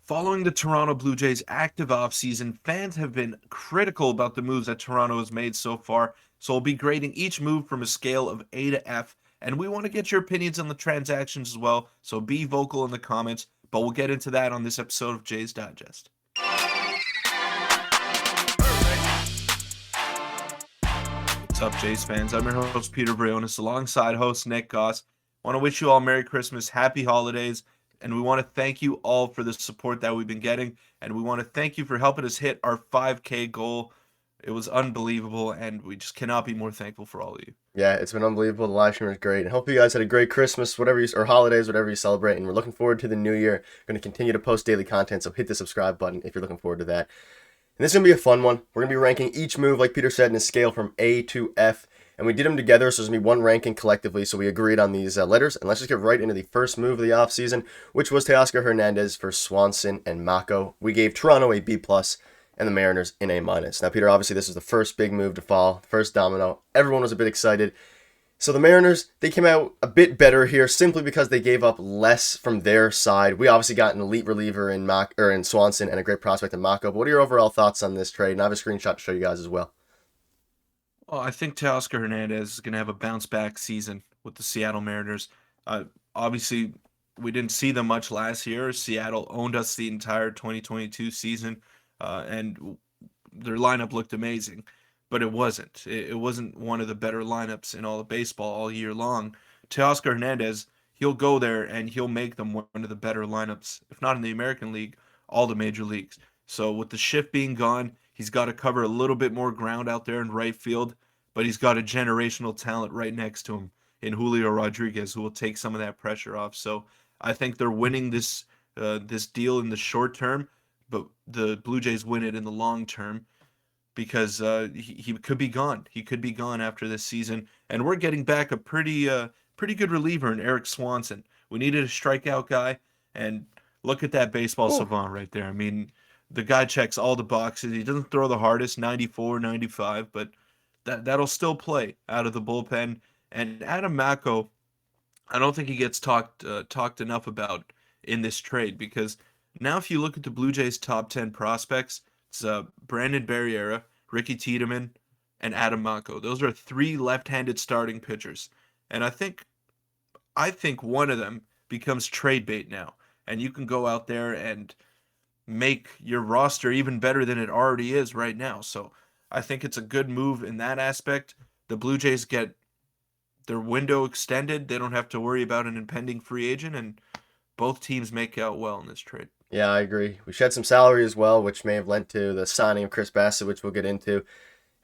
Following the Toronto Blue Jays' active offseason, fans have been critical about the moves that Toronto has made so far, so we'll be grading each move from a scale of A to F, and we want to get your opinions on the transactions as well, so be vocal in the comments, but we'll get into that on this episode of Jays Digest. What's up, Jays fans? I'm your host, Peter Vryonis, alongside host Nick Gosse. I want to wish you all Merry Christmas, Happy Holidays, and we want to thank you all for the support that we've been getting, and we want to thank you for helping us hit our 5K goal. It was unbelievable, and we just cannot be more thankful for all of you. Yeah, it's been unbelievable. The live stream was great. And hope you guys had a great Christmas, or holidays, whatever you celebrate. And we're looking forward to the new year. Going to continue to post daily content, so hit the subscribe button if you're looking forward to that. And this is going to be a fun one. We're going to be ranking each move, like Peter said, in a scale from A to F. And we did them together, so there's going to be one ranking collectively. So we agreed on these letters. And let's just get right into the first move of the offseason, which was Teoscar Hernandez for Swanson and Macko. We gave Toronto a B+, and the Mariners in A-. Now, Peter, obviously this was the first big move to fall, first domino. Everyone was a bit excited. So the Mariners, they came out a bit better here simply because they gave up less from their side. We obviously got an elite reliever in Swanson and a great prospect in Macko. But what are your overall thoughts on this trade? And I have a screenshot to show you guys as well. Well, I think Teoscar Hernandez is going to have a bounce-back season with the Seattle Mariners. Obviously, we didn't see them much last year. Seattle owned us the entire 2022 season, and their lineup looked amazing. But it wasn't. It wasn't one of the better lineups in all of baseball all year long. Teoscar Hernandez, he'll go there and he'll make them one of the better lineups, if not in the American League, all the major leagues. So with the shift being gone, he's got to cover a little bit more ground out there in right field, but he's got a generational talent right next to him in Julio Rodriguez who will take some of that pressure off. So I think they're winning this deal in the short term, but the Blue Jays win it in the long term, because he could be gone. He could be gone after this season, and we're getting back a pretty good reliever in Erik Swanson. We needed a strikeout guy, and look at that baseball savant right there. I mean, the guy checks all the boxes. He doesn't throw the hardest, 94, 95, but that'll still play out of the bullpen. And Adam Macko, I don't think he gets talked enough about in this trade, because now if you look at the Blue Jays' top 10 prospects, it's Brandon Barriera, Ricky Tiedemann, and Adam Macko. Those are three left-handed starting pitchers. And I think one of them becomes trade bait now. And you can go out there and make your roster even better than it already is right now. So I think it's a good move in that aspect. The Blue Jays get their window extended. They don't have to worry about an impending free agent, and both teams make out well in this trade. Yeah, I agree. We shed some salary as well, which may have led to the signing of Chris Bassitt, which we'll get into.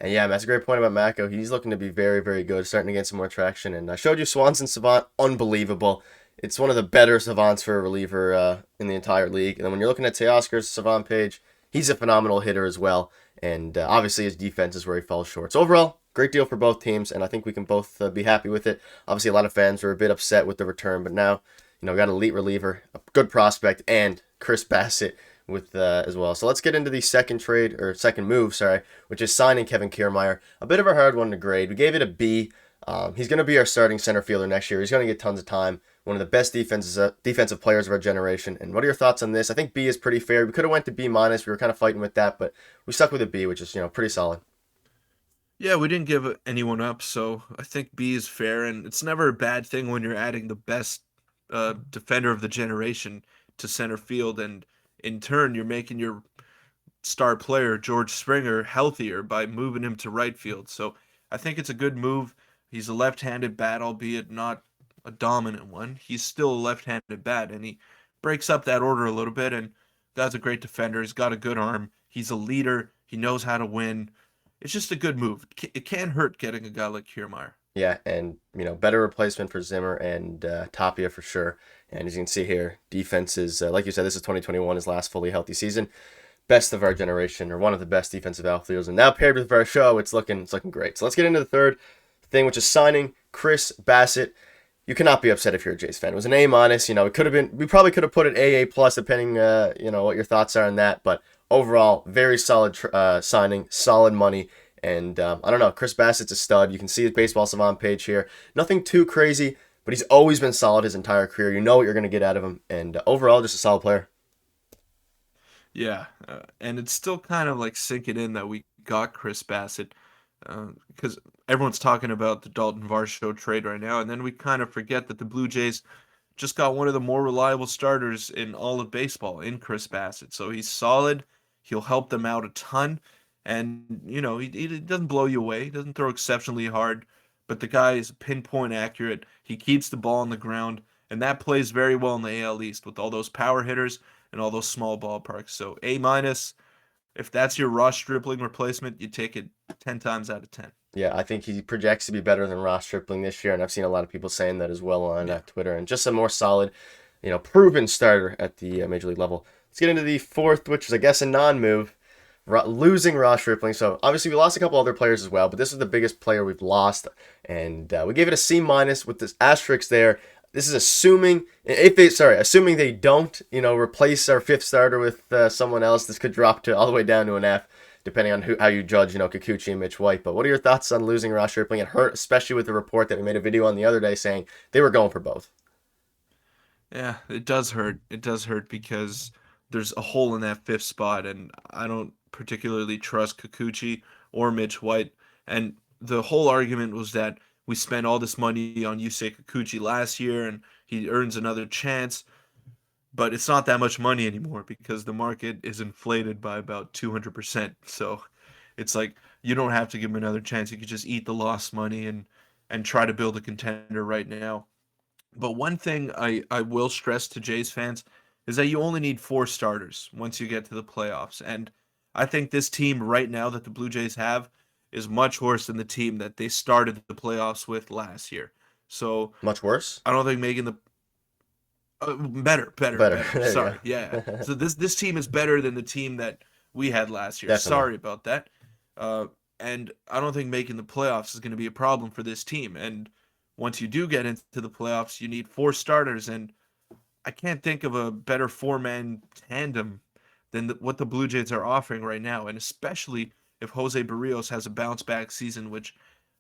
And yeah, that's a great point about Macko. He's looking to be very, very good, starting to get some more traction. And I showed you Swanson Savant, unbelievable. It's one of the better savants for a reliever in the entire league. And then when you're looking at Teoscar's Savant page, he's a phenomenal hitter as well. And obviously his defense is where he falls short. So overall, great deal for both teams, and I think we can both be happy with it. Obviously, a lot of fans were a bit upset with the return, but now, we got an elite reliever, a good prospect, and Chris Bassitt with as well. So let's get into the second move, which is signing Kevin Kiermaier. A bit of a hard one to grade. We gave it a B. He's going to be our starting center fielder next year. He's going to get tons of time. One of the best defensive players of our generation. And what are your thoughts on this? I think B is pretty fair. We could have went to B-. We were kind of fighting with that, but we stuck with a B, which is, pretty solid. Yeah, we didn't give anyone up, so I think B is fair, and it's never a bad thing when you're adding the best defender of the generation to center field, and in turn, you're making your star player, George Springer, healthier by moving him to right field. So I think it's a good move. He's a left-handed bat, albeit not a dominant one. He's still a left-handed bat, and he breaks up that order a little bit, and that's a great defender. He's got a good arm. He's a leader. He knows how to win. It's just a good move. It can't hurt getting a guy like Kiermaier. Yeah, and, better replacement for Zimmer and Tapia for sure. And as you can see here, defense is, like you said, this is 2021, his last fully healthy season. Best of our generation, or one of the best defensive outfielders. And now paired with Varsho, it's looking great. So let's get into the third thing, which is signing Chris Bassitt. You cannot be upset if you're a Jays fan. It was an A-. We probably could have put it AA+, depending, what your thoughts are on that. But overall, very solid signing, solid money. And I don't know, Chris Bassitt's a stud. You can see his Baseball Savant page here. Nothing too crazy, but he's always been solid his entire career. You know what you're going to get out of him. And overall, just a solid player. Yeah, and it's still kind of like sinking in that we got Chris Bassitt, because everyone's talking about the Daulton Varsho trade right now, and then we kind of forget that the Blue Jays just got one of the more reliable starters in all of baseball in Chris Bassitt. So he's solid. He'll help them out a ton, and he doesn't blow you away. He doesn't throw exceptionally hard, but the guy is pinpoint accurate. He keeps the ball on the ground, and that plays very well in the AL East with all those power hitters and all those small ballparks. So A minus. If that's your Ross Stripling replacement, you take it 10 times out of 10. Yeah, I think he projects to be better than Ross Stripling this year, and I've seen a lot of people saying that as well on Yeah. Twitter. And just a more solid, proven starter at the major league level. Let's get into the fourth, which is I guess a non-move, losing Ross Stripling. So obviously we lost a couple other players as well, but this is the biggest player we've lost, and we gave it a C minus with this asterisk there. This is assuming they don't, replace our fifth starter with someone else. This could drop to all the way down to an F, depending on how you judge, Kikuchi and Mitch White. But what are your thoughts on losing Ross Stripling? It hurt, especially with the report that we made a video on the other day saying they were going for both. Yeah, it does hurt. It does hurt because there's a hole in that fifth spot, and I don't particularly trust Kikuchi or Mitch White. And the whole argument was that we spent all this money on Yusei Kikuchi last year, and he earns another chance. But it's not that much money anymore because the market is inflated by about 200%. So it's like you don't have to give him another chance. You could just eat the lost money and try to build a contender right now. But one thing I will stress to Jays fans is that you only need four starters once you get to the playoffs. And I think this team right now that the Blue Jays have is much worse than the team that they started the playoffs with last year. So Much worse? I don't think making the better, better, Better. better. There Sorry, you yeah. go. So this team is better than the team that we had last year. Definitely. Sorry about that. And I don't think making the playoffs is going to be a problem for this team. And once you do get into the playoffs, you need four starters, and I can't think of a better four-man tandem than what the Blue Jays are offering right now, and especially if Jose Barrios has a bounce-back season, which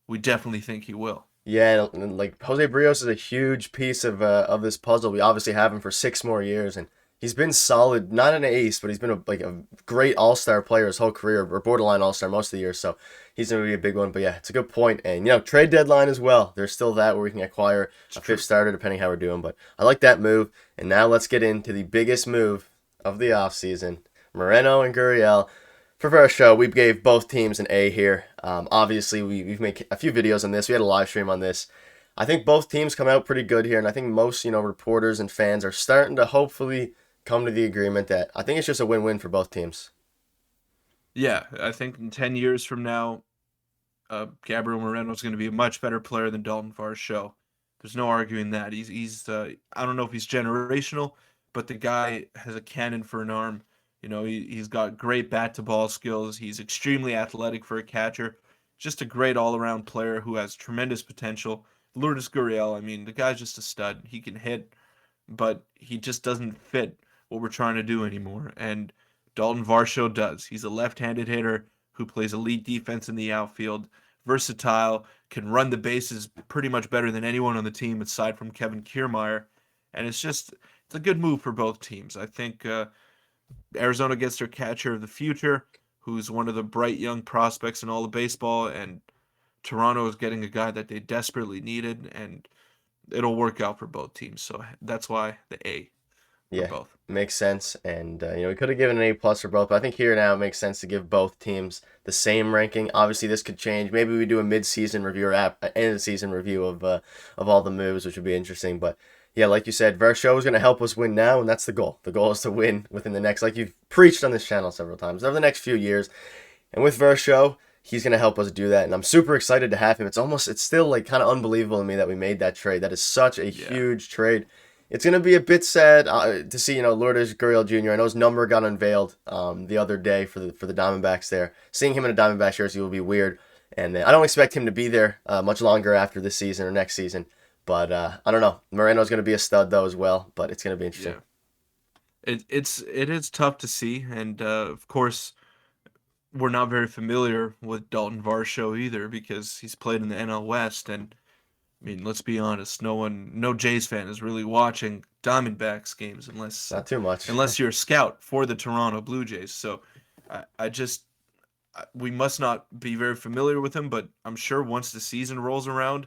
we definitely think he will. Yeah, and like Jose Barrios is a huge piece of this puzzle. We obviously have him for 6 more years, and he's been solid. Not an ace, but he's been a great All Star player his whole career, or borderline All Star most of the year. So he's gonna be a big one. But yeah, it's a good point. And trade deadline as well. There's still that where we can acquire It's a true. fifth starter depending how we're doing. But I like that move. And now let's get into the biggest move of the offseason. Moreno and Gurriel. For our show, we gave both teams an A here. Obviously, we've made a few videos on this. We had a live stream on this. I think both teams come out pretty good here, and I think most reporters and fans are starting to hopefully come to the agreement that I think it's just a win-win for both teams. Yeah, I think in 10 years from now, Gabriel Moreno is going to be a much better player than Dalton Varsho. There's no arguing that. He's I don't know if he's generational, but the guy has a cannon for an arm. He's got great bat to ball skills. He's extremely athletic for a catcher. Just a great all around player who has tremendous potential. Lourdes Gurriel, I mean, the guy's just a stud. He can hit, but he just doesn't fit what we're trying to do anymore. And Dalton Varsho does. He's a left-handed hitter who plays elite defense in the outfield, versatile, can run the bases pretty much better than anyone on the team aside from Kevin Kiermaier. And it's a good move for both teams. I think Arizona gets their catcher of the future, who's one of the bright young prospects in all of baseball, and Toronto is getting a guy that they desperately needed, and it'll work out for both teams. So that's why the A for Yeah, both. makes sense. And we could have given an A plus for both, but I think here now it makes sense to give both teams the same ranking. Obviously, this could change. Maybe we do a mid-season review or end of season review of all the moves, which would be interesting. But yeah, like you said, Varsho is going to help us win now, and that's the goal. The goal is to win within the next, like you've preached on this channel several times, over the next few years. And with Varsho, he's going to help us do that, and I'm super excited to have him. It's still like kind of unbelievable to me that we made that trade. That is such a Yeah. huge trade. It's going to be a bit sad to see, Lourdes Gurriel Jr. I know his number got unveiled the other day for the Diamondbacks there. Seeing him in a Diamondback jersey will be weird, and I don't expect him to be there much longer after this season or next season. But I don't know. Moreno's going to be a stud though as well, but it's going to be interesting. Yeah. It is tough to see, and of course we're not very familiar with Dalton Varsho either because he's played in the NL West, and I mean, let's be honest. No Jays fan is really watching Diamondbacks games Not too much. unless you're a scout for the Toronto Blue Jays. So, we must not be very familiar with him, but I'm sure once the season rolls around,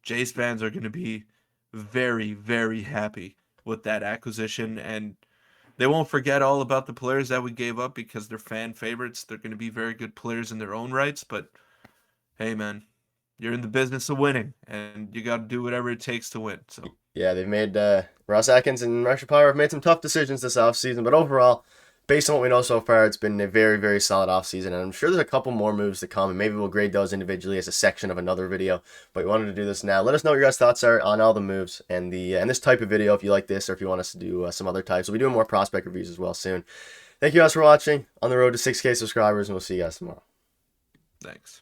Jays fans are going to be very, very happy with that acquisition, and they won't forget all about the players that we gave up because they're fan favorites. They're going to be very good players in their own rights, but hey, man, you're in the business of winning, and you got to do whatever it takes to win. So, Yeah, they've made Ross Atkins and Marshall Power have made some tough decisions this offseason, but overall, based on what we know so far, it's been a very, very solid offseason, and I'm sure there's a couple more moves to come, and maybe we'll grade those individually as a section of another video, but we wanted to do this now. Let us know what your guys' thoughts are on all the moves and this type of video, if you like this, or if you want us to do some other types. We'll be doing more prospect reviews as well soon. Thank you guys for watching on the road to 6K subscribers, and we'll see you guys tomorrow. thanks.